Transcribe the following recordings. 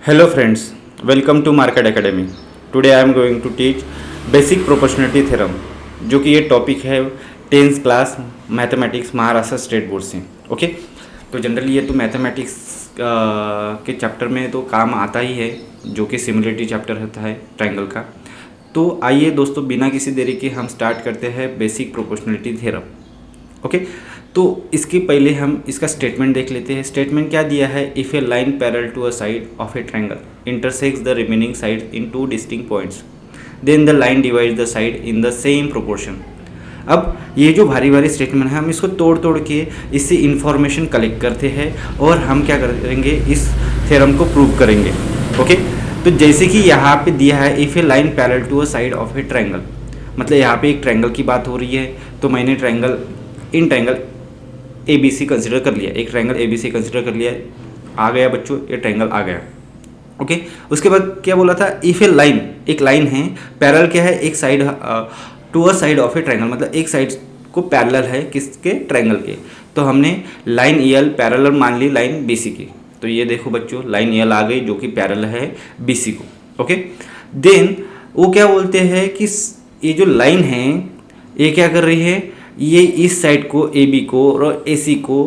Hello friends, welcome to Market Academy. Today I am going to teach Basic Proportionality Theorem, जो कि ये topic है 10th class mathematics Maharashtra state board से. Okay, तो generally ये तो मैथमेटिक्स के चैप्टर में तो काम आता ही है, जो कि सिमिलरिटी चैप्टर होता है ट्रायंगल का. तो आइए दोस्तों, बिना किसी देरी के हम स्टार्ट करते हैं बेसिक प्रोपोर्शनलिटी थ्योरम. ओके, तो इसके पहले हम इसका स्टेटमेंट देख लेते हैं. स्टेटमेंट क्या दिया है? If a line parallel to a side of a triangle intersects the remaining side in two distinct points, then the line divides the side in the same proportion. अब ये जो भारी भारी स्टेटमेंट है, हम इसको तोड़ तोड़ के इससे इंफॉर्मेशन कलेक्ट करते हैं और हम क्या करेंगे, इस थ्योरम को प्रूव करेंगे. ओके, तो जैसे कि यहाँ पे दिया है if a line parallel to a side of a triangle, मतलब यहाँ पे एक ट्रायंगल की बात हो रही है. तो मैंने triangle A B C consider कर लिया, एक triangle A B C consider कर लिया. आ गया बच्चों, ये ट्रायंगल आ गया. ओके, उसके बाद क्या बोला था? इफ़ ए लाइन, एक लाइन है पैरेलल, क्या है, एक side to a side of a triangle, मतलब एक साइड को पैरेलल है किसके, ट्रायंगल के. तो हमने लाइन ए एल पैरेलल मान ली लाइन बी सी की. तो ये देखो बच्चों, लाइन ए एल आ गई जो कि पैरेलल है बी सी को. ओके, देन वो क्या बोलते हैं कि ये जो लाइन है ये क्या कर रही है, ये इस साइड को ए बी को और ए सी को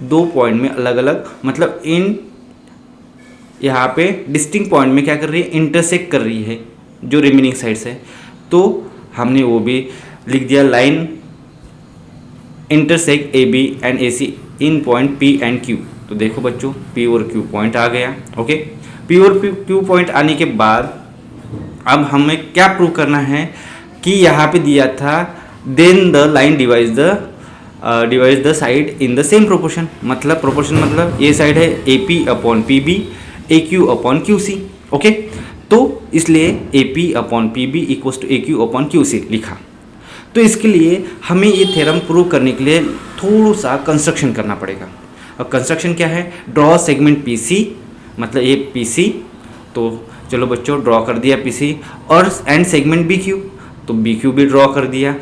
दो पॉइंट में अलग अलग, मतलब इन यहाँ पे डिस्टिंक्ट पॉइंट में क्या कर रही है, इंटरसेक्ट कर रही है जो रिमेनिंग साइड्स है. तो हमने वो भी लिख दिया, line intersect A B and A C in point P and Q. तो देखो बच्चों, पी और क्यू पॉइंट आ गया. ओके, पी और क्यू पॉइंट आने के बाद अब हमें क्या प्रूव करना है कि यहाँ पे दिया था then the line divides the side in the same proportion. मतलब प्रोपोर्शन मतलब ये साइड है A P upon P B, A Q upon Q C. Okay, तो इसलिए A P upon P B equals to A Q upon Q C लिखा. तो इसके लिए हमें ये थ्योरम प्रूव करने के लिए थोड़ा सा कंस्ट्रक्शन करना पड़ेगा. अब कंस्ट्रक्शन क्या है? ड्रॉ सेगमेंट पी सी, मतलब ये पी सी. तो चलो बच्चों, ड्रॉ कर दिया पी सी, और एंड सेगमेंट बी क्यू, तो बी क्यू भी ड्रॉ कर दिया.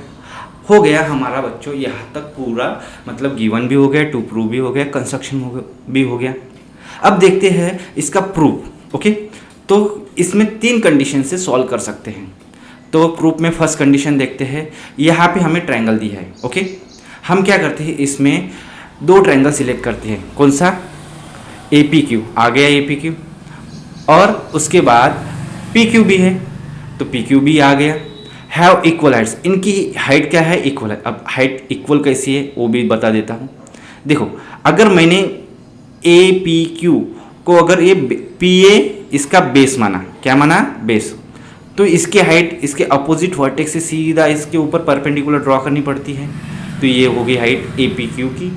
हो गया हमारा बच्चों यहाँ तक पूरा, मतलब गिवन भी हो गया, टू प्रूव भी हो गया, कंस्ट्रक्शन भी हो गया. अब देखते हैं इसका प्रूफ. ओके, तो इसमें तीन कंडीशन से सॉल्व कर सकते हैं. तो प्रूफ में फर्स्ट कंडीशन देखते हैं. यहाँ पे हमें ट्रायंगल दिया है. ओके, हम क्या करते हैं, इसमें दो ट्रायंगल सिलेक्ट करते हैं. कौन सा? ए पी क्यू आ गया, ए पी क्यू, और उसके बाद पी क्यू भी है, तो पी क्यू भी आ गया. हैव इक्वल हाइट्स, इनकी हाइट क्या है, इक्वल है. अब हाइट इक्वल कैसी है वो भी बता देता हूँ. देखो, अगर मैंने ए पी क्यू को अगर ये पी ए इसका बेस माना, क्या माना, बेस, तो इसकी हाइट इसके अपोजिट वर्टेक्स से सीधा इसके ऊपर परपेंडिकुलर ड्रॉ करनी पड़ती है. तो ये होगी हाइट ए पी क्यू की.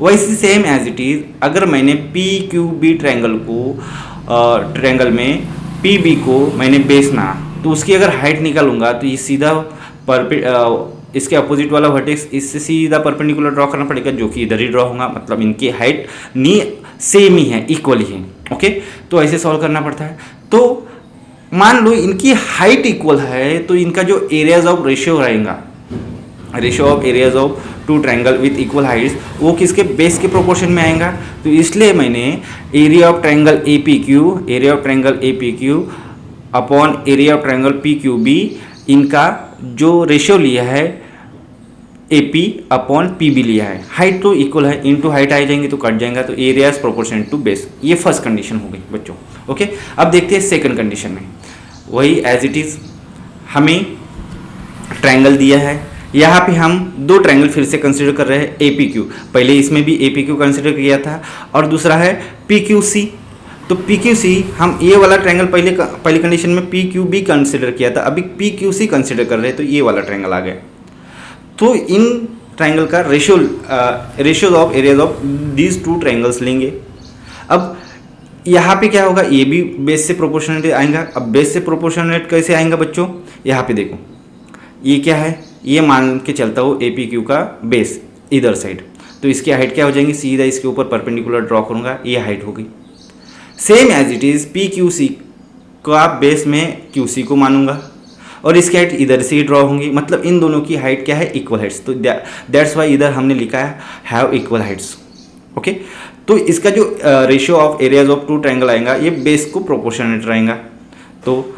वैसे सेम एज इट इज़, अगर मैंने पी क्यू बी ट्रायंगल में पी बी को मैंने बेस माना, तो उसकी अगर हाइट निकालूंगा तो ये सीधा इसके अपोजिट वाला वर्टेक्स इससे सीधा परपेंडिकुलर ड्रॉ करना पड़ेगा, जो कि इधर ही ड्रॉ होगा. मतलब इनकी हाइट सेम ही है, इक्वल ही है. ओके, तो ऐसे सॉल्व करना पड़ता है. तो मान लो इनकी हाइट इक्वल है, तो इनका जो एरियाज ऑफ रेशियो रहेगा, ratio of areas of two triangle with equal heights, वो किसके, बेस के प्रोपोर्शन में आएगा. तो इसलिए मैंने area of triangle A P Q upon area of triangle P Q B, इनका जो रेशियो लिया है A P upon P B लिया है. हाइट तो इक्वल है, इनटू हाइट आ जाएंगे तो कट जाएगा, तो area is proportional to base. ये फर्स्ट कंडीशन हो गई बच्चों. ओके, अब देखते हैं सेकंड कंडीशन में. वही एज इट इज़, हमें ट्रायंगल दिया है. यहाँ पे हम दो ट्रायंगल फिर से कंसिडर कर रहे हैं, ए पी क्यू. पहले इसमें भी ए पी क्यू कंसिडर किया था, और दूसरा है पी क्यू सी. तो पी क्यू सी, हम ये वाला ट्रायंगल पहली कंडीशन में पी क्यू बी कंसिडर किया था, अभी पी क्यू सी कंसिडर कर रहे हैं, तो ये वाला ट्रायंगल आ गया. तो इन ट्रायंगल का ratio of areas of these two triangles लेंगे. अब यहाँ पे क्या होगा, ये भी बेस से प्रोपोर्शनल आएगा. अब बेस से प्रोपोर्शनल कैसे आएगा बच्चों? यहाँ पे देखो, ये क्या है, ये मान के चलता हो ए पी क्यू का बेस इधर साइड, तो इसकी हाइट क्या हो जाएंगी, सीधा इसके ऊपर परपेंडिकुलर ड्रॉ करूँगा, ये हाइट हो गई. Same as it is, P Q C का बेस में क्यू सी को मानूंगा, और इसकी हाइट इधर से ही ड्रॉ होंगी. मतलब इन दोनों की हाइट क्या है, इक्वल हाइट्स. तो दैट्स वाई इधर हमने लिखा है हैव इक्वल हाइट्स. ओके, तो इसका जो ratio of areas of two triangle आएगा ये बेस को प्रोपोर्शनेट रहेगा। तो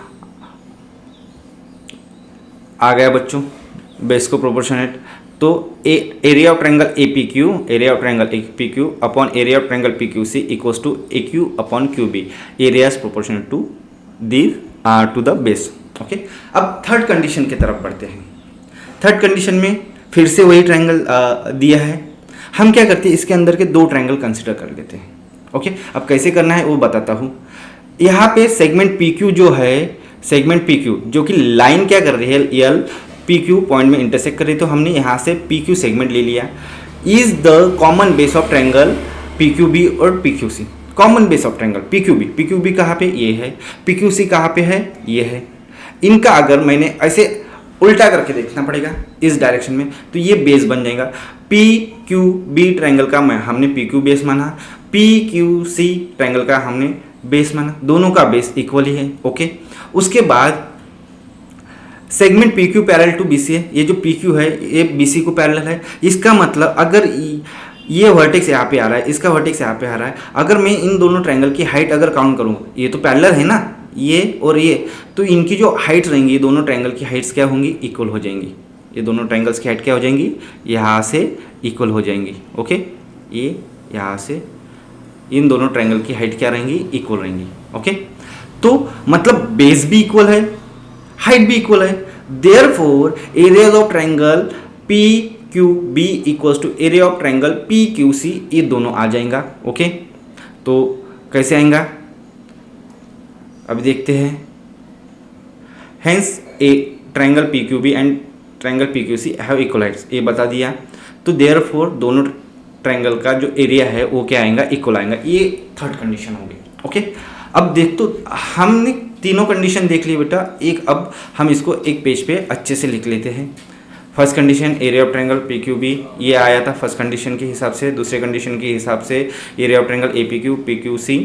आ गया बच्चों बेस को प्रोपोर्शनेट। तो area of triangle A P Q upon area of triangle P Q C equals to A Q upon Q B, areas proportionate to the base. Okay, अब थर्ड कंडीशन की तरफ बढ़ते हैं। थर्ड कंडीशन में फिर से वही ट्रायंगल दिया है। हम क्या करते हैं, इसके अंदर के दो ट्रायंगल कंसिडर कर लेते हैं। ओके, अब कैसे करना है वो बताता हूँ। यहाँ पे सेगमेंट पी क्यू जो है, सेगमेंट पी क्यू जो कि लाइन क्या कर रही है, एल पी क्यू पॉइंट में इंटरसेक्ट कर रही है, तो हमने यहाँ से पी क्यू सेगमेंट ले लिया। Is the common base of triangle P Q B और P Q C. Common base of triangle P Q B कहाँ पे, ये है। पी क्यू सी कहाँ पे है, ये है। इनका अगर मैंने ऐसे उल्टा करके देखना पड़ेगा इस डायरेक्शन में, तो ये बेस बन जाएगा। पी क्यू बी ट्रायंगल का हमने पी क्यू बेस माना, पी क्यू सी ट्रायंगल का हमने बेस माना, दोनों का बेस इक्वल ही है। ओके, उसके बाद segment P Q parallel to B C है। ये जो पी क्यू है ये बी सी को पैरेलल है। इसका मतलब अगर ये वर्टेक्स यहाँ पे आ रहा है, इसका वर्टेक्स यहाँ पे आ रहा है, अगर मैं इन दोनों ट्रायंगल की हाइट अगर काउंट करूँगा, ये तो पैरेलल है ना, ये और ये, तो इनकी जो हाइट रहेंगी, दोनों ट्रायंगल की हाइट्स क्या होंगी, इक्वल हो जाएंगी। ये दोनों ट्रायंगल्स की हाइट क्या हो जाएंगी, यहाँ से इक्वल हो जाएंगी। ओके, ये यहाँ से इन दोनों ट्रायंगल की हाइट क्या रहेंगी, इक्वल रहेंगी। ओके, तो मतलब बेस भी इक्वल है, हाइट भी इक्वल है। Therefore areas of triangle P Q B equals to area of triangle P Q C, ये दोनों आ जाएगा। ओके, तो कैसे आएगा अभी देखते हैं। Hence a triangle P Q B and triangle P Q C have equal heights, ये बता दिया। तो देयरफॉर दोनों ट्रायंगल का जो एरिया है वो क्या आएगा, इक्वल आएगा। ये थर्ड कंडीशन होगी। ओके, अब देख, तो हमने तीनों कंडीशन देख ली बेटा। एक अब हम इसको एक पेज पे अच्छे से लिख लेते हैं। First condition area of triangle P Q B, ये आया था फर्स्ट कंडीशन के हिसाब से। दूसरे कंडीशन के हिसाब से area of triangle A P Q C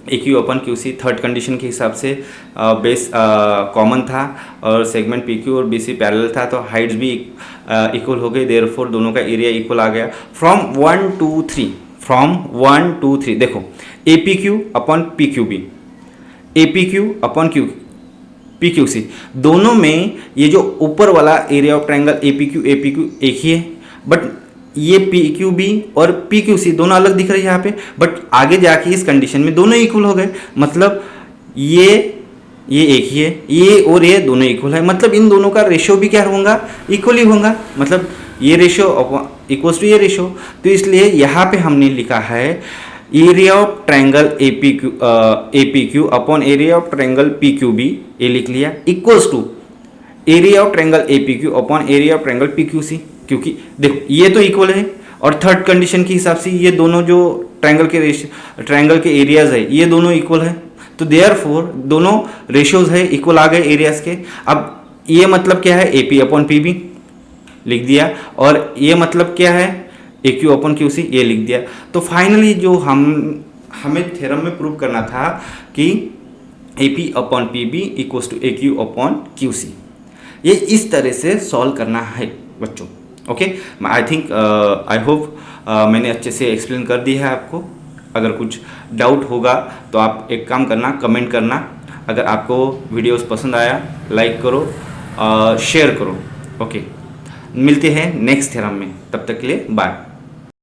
A Q upon Q C. Third condition के हिसाब से बेस कॉमन था और सेगमेंट पी क्यू और बी सी पैरेलल था, तो हाइट्स भी इक्वल हो गई। देयरफॉर दोनों का एरिया इक्वल आ गया। फ्रॉम 1 2 3 देखो, A P Q upon P Q B, A P Q upon Q P Q C, दोनों में ये जो ऊपर वाला area of triangle A P Q एक ही है, बट ये पी क्यू बी और पी क्यू सी दोनों अलग दिख रहे हैं यहाँ पे। बट आगे जाके इस कंडीशन में दोनों इक्वल हो गए, मतलब ये एक ही है, ये और ये दोनों इक्वल है, मतलब इन दोनों का रेशियो भी क्या होगा, इक्वल ही होगा। मतलब ये रेशियो इक्वल्स टू ये रेशियो। तो इसलिए यहाँ पे हमने लिखा है area of triangle A P Q upon area of triangle P Q B, ये लिख लिया, equals to area of triangle A P Q upon area of triangle P Q C. क्योंकि देखो ये तो इक्वल है, और थर्ड कंडीशन के हिसाब से ये दोनों जो ट्रायंगल के एरियाज है ये दोनों इक्वल है। तो देयरफॉर दोनों रेशियोज है इक्वल आ गए एरियाज के। अब ये मतलब क्या है, A P upon P B लिख दिया, और ये मतलब क्या है, A Q upon Q C, ये लिख दिया। तो फाइनली जो हमें थ्योरम में प्रूव करना था कि A P upon P B equals to A Q upon Q C, ये इस तरह से सॉल्व करना है बच्चों। Okay, I think I hope मैंने अच्छे से एक्सप्लेन कर दिया है आपको। अगर कुछ डाउट होगा तो आप एक काम करना, कमेंट करना। अगर आपको वीडियोस पसंद आया लाइक करो, शेयर करो। ओके, मिलते हैं नेक्स्ट थ्योरम में, तब तक के लिए बाय।